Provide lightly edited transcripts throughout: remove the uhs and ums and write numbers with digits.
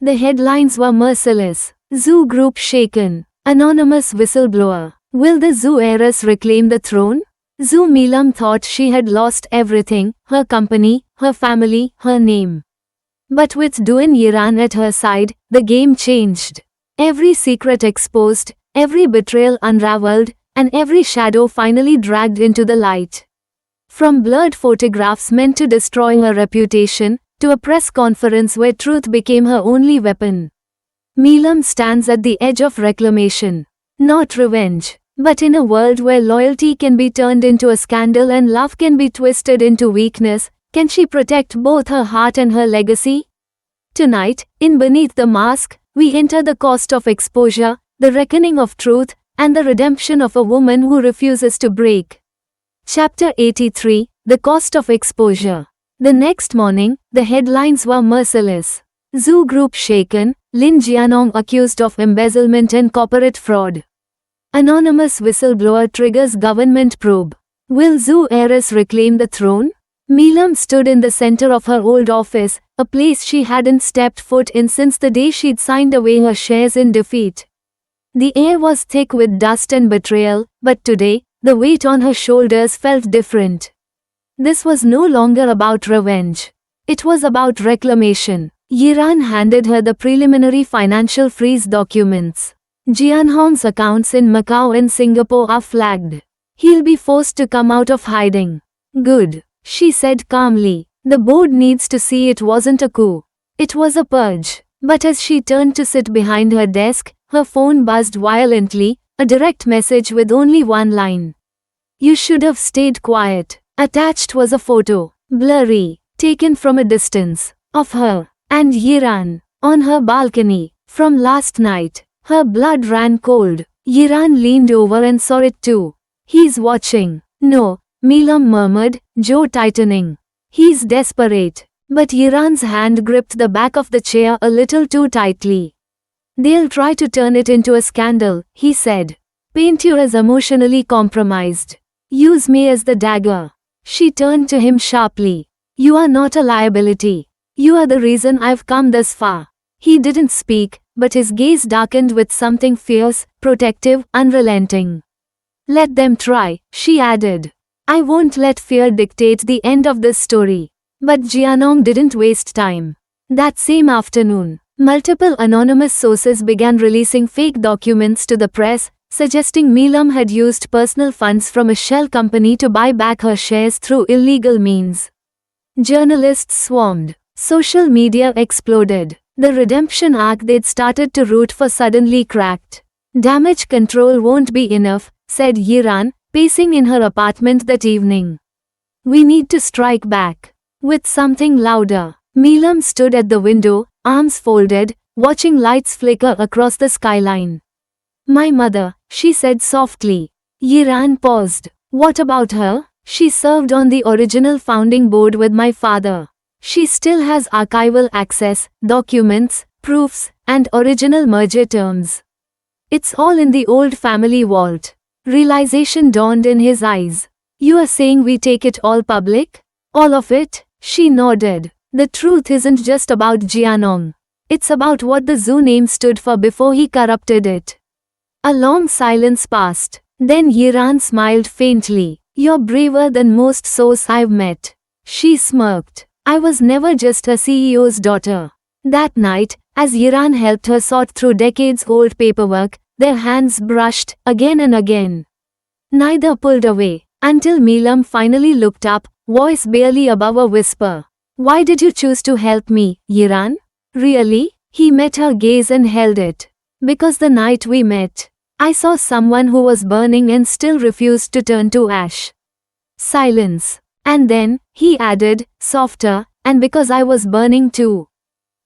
The headlines were merciless. Zoo group shaken. Anonymous whistleblower. Will the zoo heiress reclaim the throne? Zoo Meelam thought she had lost everything, her company, her family, her name. But with Duin Yiran at her side, the game changed. Every secret exposed, every betrayal unraveled, and every shadow finally dragged into the light. From blurred photographs meant to destroy her reputation, to a press conference where truth became her only weapon. Meelam stands at the edge of reclamation. Not revenge. But in a world where loyalty can be turned into a scandal and love can be twisted into weakness, can she protect both her heart and her legacy? Tonight, in Beneath the Mask, we enter the cost of exposure, the reckoning of truth, and the redemption of a woman who refuses to break. Chapter 83, The Cost of Exposure. The next morning, the headlines were merciless. Zoo group shaken, Lin Jianong accused of embezzlement and corporate fraud. Anonymous whistleblower triggers government probe. Will zoo heiress reclaim the throne? Meelam stood in the center of her old office, a place she hadn't stepped foot in since the day she'd signed away her shares in defeat. The air was thick with dust and betrayal, but today, the weight on her shoulders felt different. This was no longer about revenge. It was about reclamation. Yiran handed her the preliminary financial freeze documents. Jianhong's accounts in Macau and Singapore are flagged. He'll be forced to come out of hiding. Good, she said calmly. The board needs to see it wasn't a coup. It was a purge. But as she turned to sit behind her desk, her phone buzzed violently, a direct message with only one line. You should have stayed quiet. Attached was a photo, blurry, taken from a distance, of her and Yiran on her balcony from last night. Her blood ran cold. Yiran leaned over and saw it too. He's watching. No, Meelam murmured, jaw tightening. He's desperate. But Yiran's hand gripped the back of the chair a little too tightly. They'll try to turn it into a scandal, he said. Paint you as emotionally compromised. Use me as the dagger. She turned to him sharply. You are not a liability. You are the reason I've come this far. He didn't speak, but his gaze darkened with something fierce, protective, unrelenting. Let them try, she added. I won't let fear dictate the end of this story. But Jianong didn't waste time. That same afternoon, multiple anonymous sources began releasing fake documents to the press, suggesting Meelam had used personal funds from a shell company to buy back her shares through illegal means. Journalists swarmed. Social media exploded. The redemption arc they'd started to root for suddenly cracked. Damage control won't be enough, said Yiran, pacing in her apartment that evening. We need to strike back. With something louder. Meelam stood at the window, arms folded, watching lights flicker across the skyline. My mother, she said softly. Yiran paused. What about her? She served on the original founding board with my father. She still has archival access, documents, proofs, and original merger terms. It's all in the old family vault. Realization dawned in his eyes. You are saying we take it all public? All of it? She nodded. The truth isn't just about Jianong. It's about what the zoo name stood for before he corrupted it. A long silence passed. Then Yiran smiled faintly. You're braver than most souls I've met. She smirked. I was never just a CEO's daughter. That night, as Yiran helped her sort through decades-old paperwork, their hands brushed, again and again. Neither pulled away, until Meelam finally looked up, voice barely above a whisper. Why did you choose to help me, Yiran? Really? He met her gaze and held it. Because the night we met, I saw someone who was burning and still refused to turn to ash. Silence. And then, he added, softer, and because I was burning too.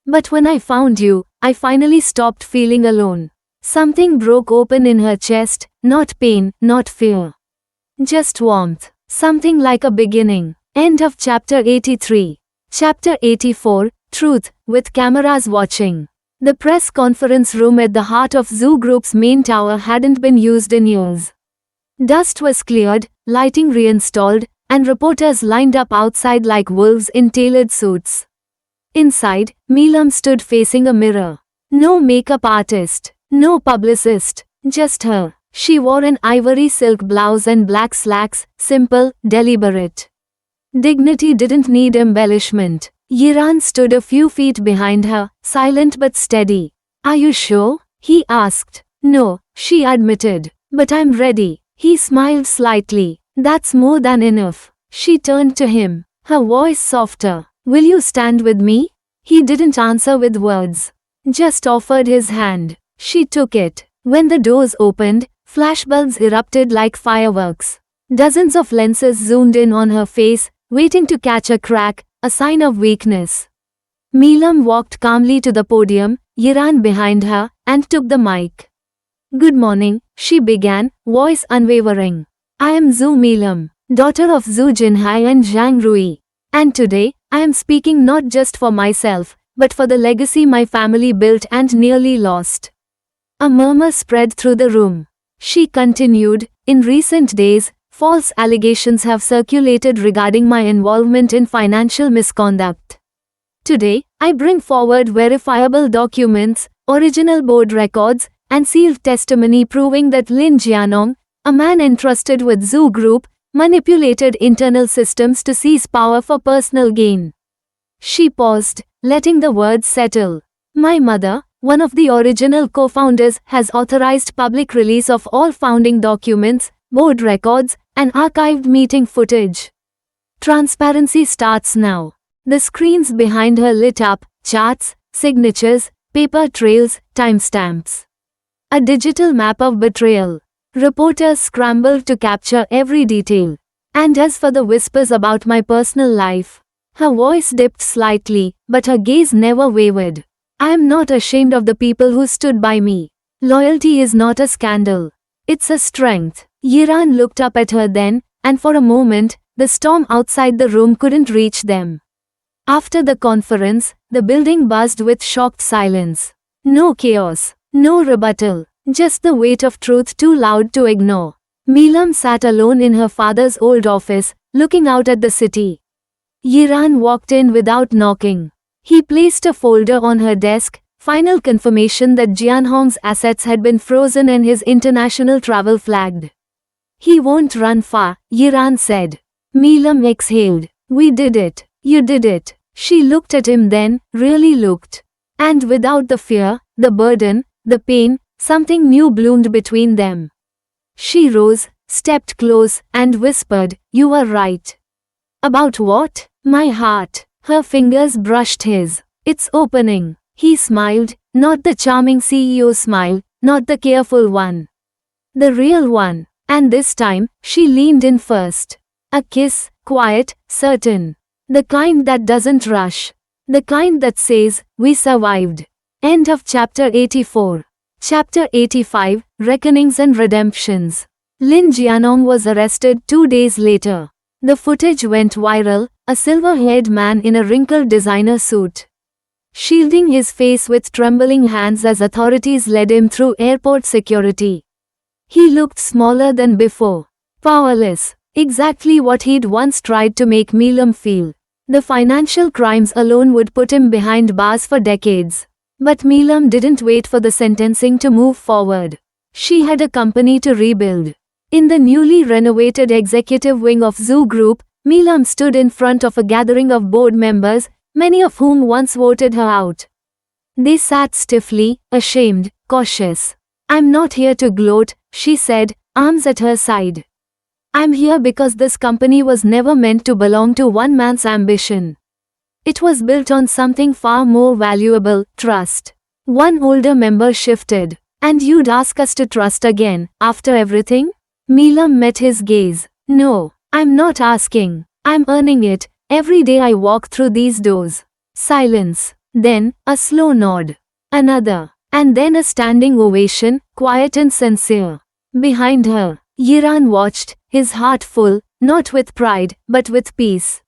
But when I found you, I finally stopped feeling alone. Something broke open in her chest, not pain, not fear. Just warmth. Something like a beginning. End of chapter 83. Chapter 84, Truth, with cameras watching. The press conference room at the heart of Zoo Group's main tower hadn't been used in years. Dust was cleared, lighting reinstalled, and reporters lined up outside like wolves in tailored suits. Inside, Meelam stood facing a mirror. No makeup artist, no publicist, just her. She wore an ivory silk blouse and black slacks, simple, deliberate. Dignity didn't need embellishment. Yiran stood a few feet behind her, silent but steady. Are you sure? He asked. No, she admitted. But I'm ready. He smiled slightly. That's more than enough. She turned to him, her voice softer. Will you stand with me? He didn't answer with words. Just offered his hand. She took it. When the doors opened, flashbulbs erupted like fireworks. Dozens of lenses zoomed in on her face, waiting to catch a crack, a sign of weakness. Meelam walked calmly to the podium, Yiran behind her, and took the mic. Good morning, she began, voice unwavering. I am Zhu Meelam, daughter of Zhu Jinhai and Zhang Rui. And today, I am speaking not just for myself, but for the legacy my family built and nearly lost. A murmur spread through the room. She continued, in recent days, false allegations have circulated regarding my involvement in financial misconduct. Today, I bring forward verifiable documents, original board records, and sealed testimony proving that Lin Jianong, a man entrusted with Zhu Group, manipulated internal systems to seize power for personal gain. She paused, letting the words settle. My mother, one of the original co-founders, has authorized public release of all founding documents, board records, and archived meeting footage. Transparency starts now. The screens behind her lit up, charts, signatures, paper trails, timestamps. A digital map of betrayal. Reporters scrambled to capture every detail. And as for the whispers about my personal life, her voice dipped slightly, but her gaze never wavered. I am not ashamed of the people who stood by me. Loyalty is not a scandal. It's a strength. Yiran looked up at her then, and for a moment, the storm outside the room couldn't reach them. After the conference, the building buzzed with shocked silence. No chaos, no rebuttal, just the weight of truth too loud to ignore. Meelam sat alone in her father's old office, looking out at the city. Yiran walked in without knocking. He placed a folder on her desk, final confirmation that Jianhong's assets had been frozen and his international travel flagged. He won't run far, Yiran said. Meelam exhaled. We did it. You did it. She looked at him then, really looked. And without the fear, the burden, the pain, something new bloomed between them. She rose, stepped close, and whispered, You are right. About what? My heart. Her fingers brushed his. It's opening. He smiled, not the charming CEO smile, not the careful one. The real one. And this time, she leaned in first. A kiss, quiet, certain. The kind that doesn't rush. The kind that says, we survived. End of chapter 84. Chapter 85, Reckonings and Redemptions. Lin Jianong was arrested 2 days later. The footage went viral, a silver-haired man in a wrinkled designer suit, shielding his face with trembling hands as authorities led him through airport security. He looked smaller than before. Powerless. Exactly what he'd once tried to make Meelam feel. The financial crimes alone would put him behind bars for decades. But Meelam didn't wait for the sentencing to move forward. She had a company to rebuild. In the newly renovated executive wing of Zhu Group, Meelam stood in front of a gathering of board members, many of whom once voted her out. They sat stiffly, ashamed, cautious. I'm not here to gloat, she said, arms at her side. I'm here because this company was never meant to belong to one man's ambition. It was built on something far more valuable, trust. One older member shifted. And you'd ask us to trust again, after everything? Meelam met his gaze. No, I'm not asking. I'm earning it, every day I walk through these doors. Silence. Then, a slow nod. Another. And then a standing ovation, quiet and sincere. Behind her, Yiran watched, his heart full, not with pride, but with peace.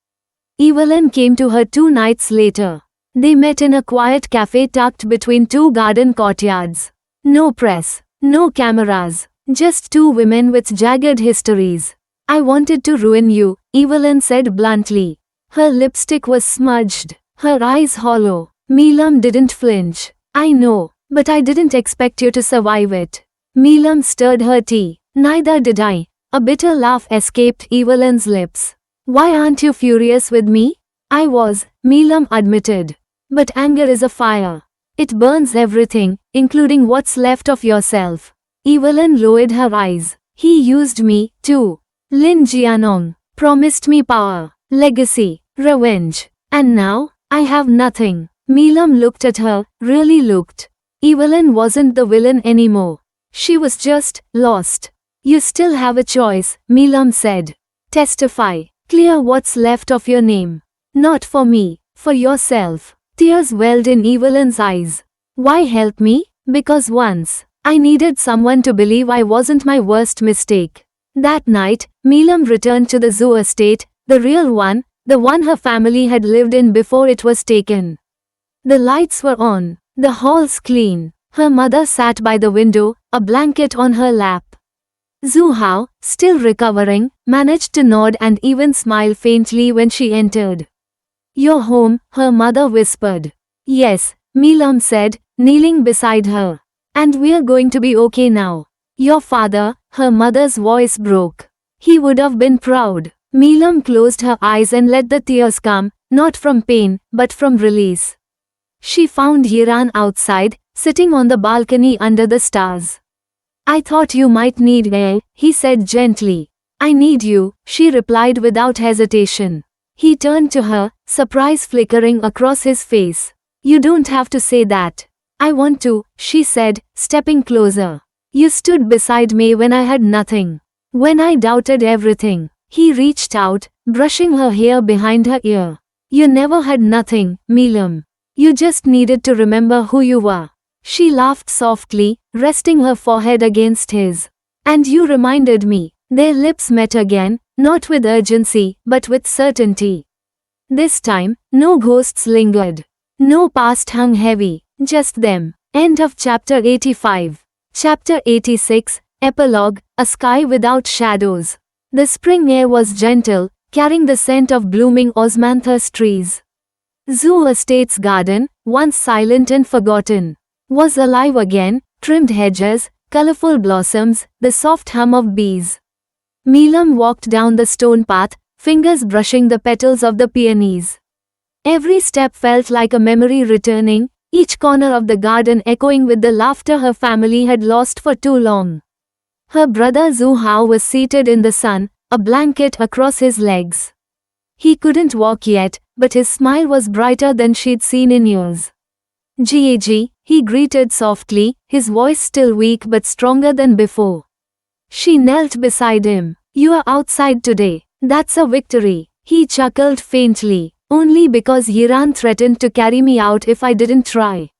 Evelyn came to her 2 nights later. They met in a quiet cafe tucked between 2 garden courtyards. No press, no cameras, just 2 women with jagged histories. I wanted to ruin you, Evelyn said bluntly. Her lipstick was smudged. her eyes hollow. Milam didn't flinch. I know, but I didn't expect you to survive it. Milam stirred her tea. Neither did I. A bitter laugh escaped Evelyn's lips. Why aren't you furious with me? I was, Milam admitted. But anger is a fire. It burns everything, including what's left of yourself. Evelyn lowered her eyes. He used me, too. Lin Jianong promised me power, legacy, revenge. And now, I have nothing. Milam looked at her, really looked. Evelyn wasn't the villain anymore. She was just lost. You still have a choice, Milam said. Testify. Clear what's left of your name. Not for me, for yourself. Tears welled in Evelyn's eyes. Why help me? Because once, I needed someone to believe I wasn't my worst mistake. That night, Milam returned to the zoo estate, the real one, the one her family had lived in before it was taken. The lights were on, the halls clean. Her mother sat by the window, a blanket on her lap. Zhu Hao, still recovering, managed to nod and even smile faintly when she entered. You're home, her mother whispered. Yes, Milam said, kneeling beside her. And we're going to be okay now. Your father, her mother's voice broke. He would have been proud. Milam closed her eyes and let the tears come, not from pain, but from release. She found Yiran outside, sitting on the balcony under the stars. I thought you might need air, he said gently. I need you, she replied without hesitation. He turned to her, surprise flickering across his face. You don't have to say that. I want to, she said, stepping closer. You stood beside me when I had nothing. When I doubted everything. He reached out, brushing her hair behind her ear. You never had nothing, Milam. You just needed to remember who you were. She laughed softly, resting her forehead against his. And you reminded me. Their lips met again, not with urgency, but with certainty. This time, no ghosts lingered. No past hung heavy, just them. End of chapter 85. Chapter 86, Epilogue, A Sky Without Shadows. The spring air was gentle, carrying the scent of blooming osmanthus trees. Zoo Estate's garden, once silent and forgotten, was alive again, trimmed hedges, colorful blossoms, the soft hum of bees. Milam walked down the stone path, fingers brushing the petals of the peonies. Every step felt like a memory returning, each corner of the garden echoing with the laughter her family had lost for too long. Her brother Zhu Hao was seated in the sun, a blanket across his legs. He couldn't walk yet, but his smile was brighter than she'd seen in years. Gag, he greeted softly, his voice still weak but stronger than before. She knelt beside him. You are outside today. That's a victory. He chuckled faintly. Only because Yiran threatened to carry me out if I didn't try.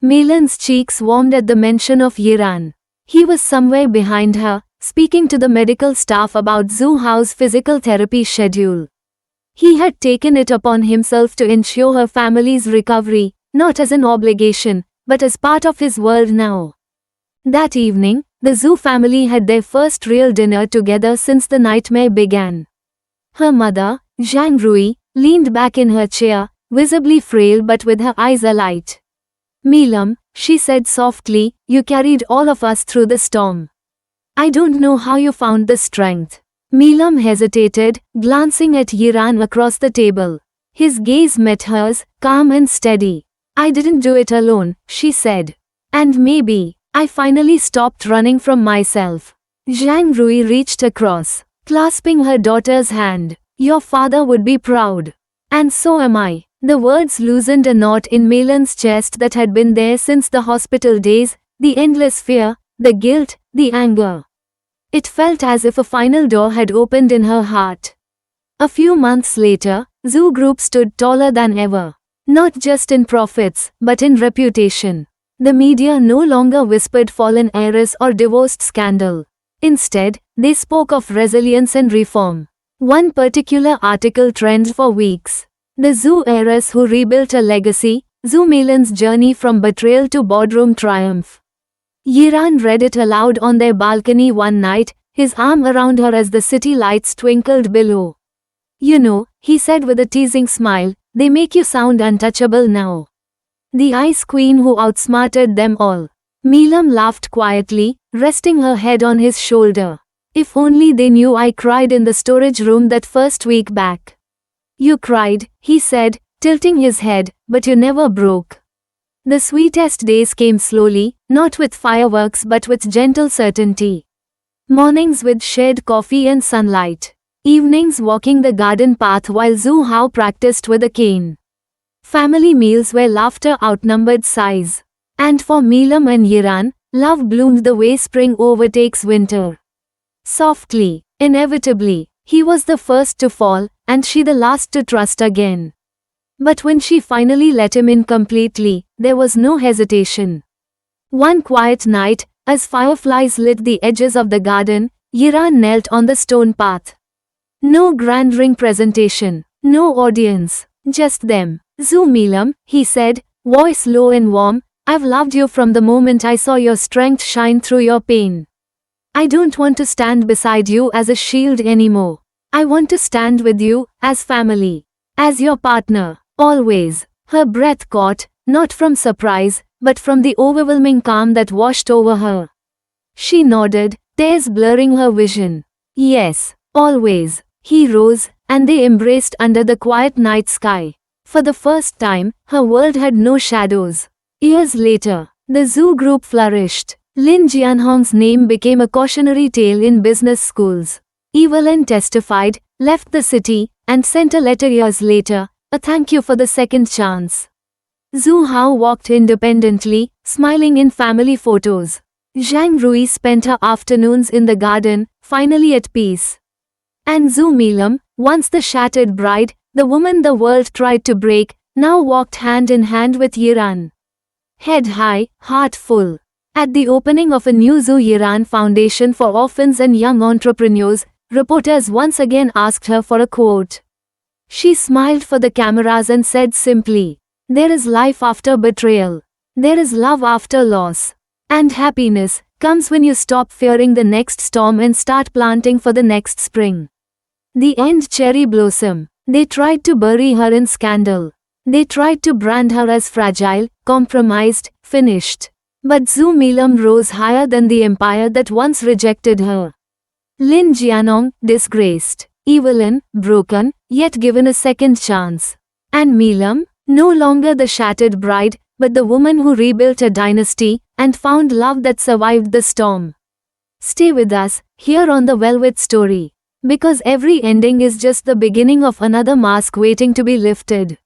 Milan's cheeks warmed at the mention of Yiran. He was somewhere behind her, speaking to the medical staff about Zhu Hao's physical therapy schedule. He had taken it upon himself to ensure her family's recovery, not as an obligation, but as part of his world now. That evening, the Zhu family had their first real dinner together since the nightmare began. Her mother, Zhang Rui, leaned back in her chair, visibly frail but with her eyes alight. Milam, she said softly, you carried all of us through the storm. I don't know how you found the strength. Milam hesitated, glancing at Yiran across the table. His gaze met hers, calm and steady. I didn't do it alone, she said. And maybe, I finally stopped running from myself. Zhang Rui reached across, clasping her daughter's hand. Your father would be proud. And so am I. The words loosened a knot in Milan's chest that had been there since the hospital days, the endless fear, the guilt, the anger. It felt as if a final door had opened in her heart. A few months later, Zhu Group stood taller than ever. Not just in profits, but in reputation. The media no longer whispered fallen heiress or divorced scandal. Instead, they spoke of resilience and reform. One particular article trended for weeks. The Zhu heiress who rebuilt a legacy, Zhu Milan's journey from betrayal to boardroom triumph. Yiran read it aloud on their balcony one night, his arm around her as the city lights twinkled below. You know, he said with a teasing smile, they make you sound untouchable now. The Ice Queen who outsmarted them all. Meelam laughed quietly, resting her head on his shoulder. If only they knew I cried in the storage room that first week back. You cried, he said, tilting his head, but you never broke. The sweetest days came slowly, not with fireworks but with gentle certainty. Mornings with shared coffee and sunlight. Evenings walking the garden path while Zhu Hao practiced with a cane. Family meals where laughter outnumbered sighs. And for Meelam and Yiran, love bloomed the way spring overtakes winter. Softly, inevitably, he was the first to fall, and she the last to trust again. But when she finally let him in completely, there was no hesitation. One quiet night, as fireflies lit the edges of the garden, Yiran knelt on the stone path. No grand ring presentation, no audience, just them. Zhu Meelam, he said, voice low and warm, I've loved you from the moment I saw your strength shine through your pain. I don't want to stand beside you as a shield anymore. I want to stand with you, as family. As your partner, always. Her breath caught, not from surprise, but from the overwhelming calm that washed over her. She nodded, tears blurring her vision. Yes, always. He rose, and they embraced under the quiet night sky. For the first time, her world had no shadows. Years later, the Zhu Group flourished. Lin Jianhong's name became a cautionary tale in business schools. Evelyn testified, left the city, and sent a letter years later, a thank you for the second chance. Zhu Hao walked independently, smiling in family photos. Zhang Rui spent her afternoons in the garden, finally at peace. And Zhu Meelam, once the shattered bride, the woman the world tried to break, now walked hand in hand with Yiran. Head high, heart full. At the opening of a new Zhu Yiran Foundation for Orphans and Young Entrepreneurs, reporters once again asked her for a quote. She smiled for the cameras and said simply, there is life after betrayal. There is love after loss. And happiness comes when you stop fearing the next storm and start planting for the next spring. The end cherry blossom. They tried to bury her in scandal. They tried to brand her as fragile, compromised, finished. But Zhu Meelam rose higher than the empire that once rejected her. Lin Jianong, disgraced. Evelyn, broken, yet given a second chance. And Meelam, no longer the shattered bride, but the woman who rebuilt a dynasty, and found love that survived the storm. Stay with us, here on the Velvet Story. Because every ending is just the beginning of another mask waiting to be lifted.